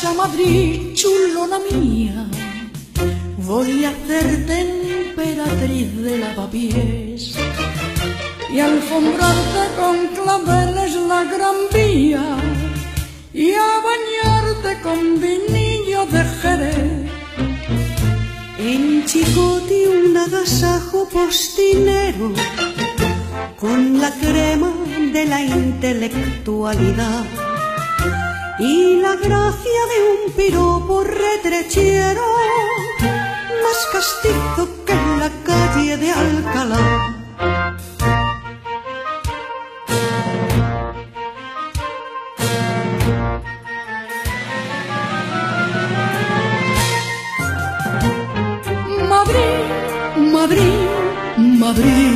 a Madrid, chulona mía, voy a hacerte emperatriz de lavapiés y alfombrarte con claveles la Gran Vía y a bañarte con vinillo de Jerez. En Chicote un agasajo postinero con la crema de la intelectualidad y la gracia de un piropo retrechero más castizo que en la calle de Alcalá. Madrid, Madrid,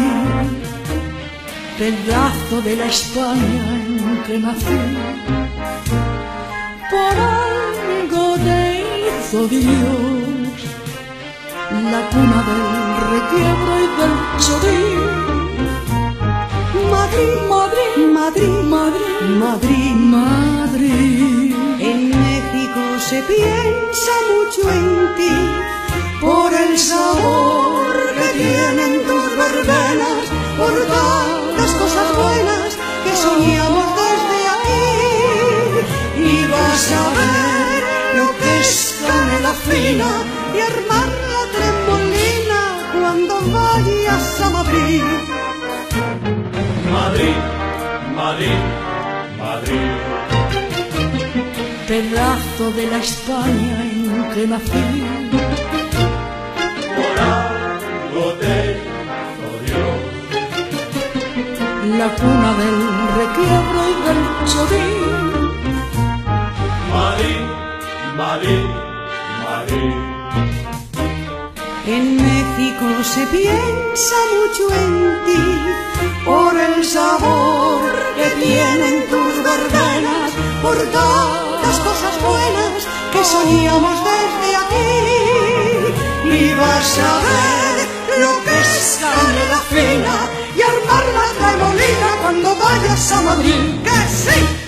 pedazo de la España en que nací. Por algo te hizo Dios la cuna del requiebro y del chodín. Madrid, Madrid, Madrid, Madrid, Madrid, Madrid. En México se piensa mucho en ti por el sabor que tienen tus verbenas, por tantas cosas buenas que soñamos desde aquí. Y vas a ver lo que es canela fina y armar la tremolina cuando vayas a Madrid. Madrid, Madrid, Madrid, pedazo de la España en que nací. Por algo te hizo Dios la cuna del requiebro y del chodín. Madrid, Madrid, Madrid. En México se piensa mucho en ti por el sabor que tienen tus verbenas, por tantas cosas buenas que soñamos desde aquí. Y vas a ver lo que es canela fina y armar la tremolina cuando vayas a Madrid. ¡Que sí!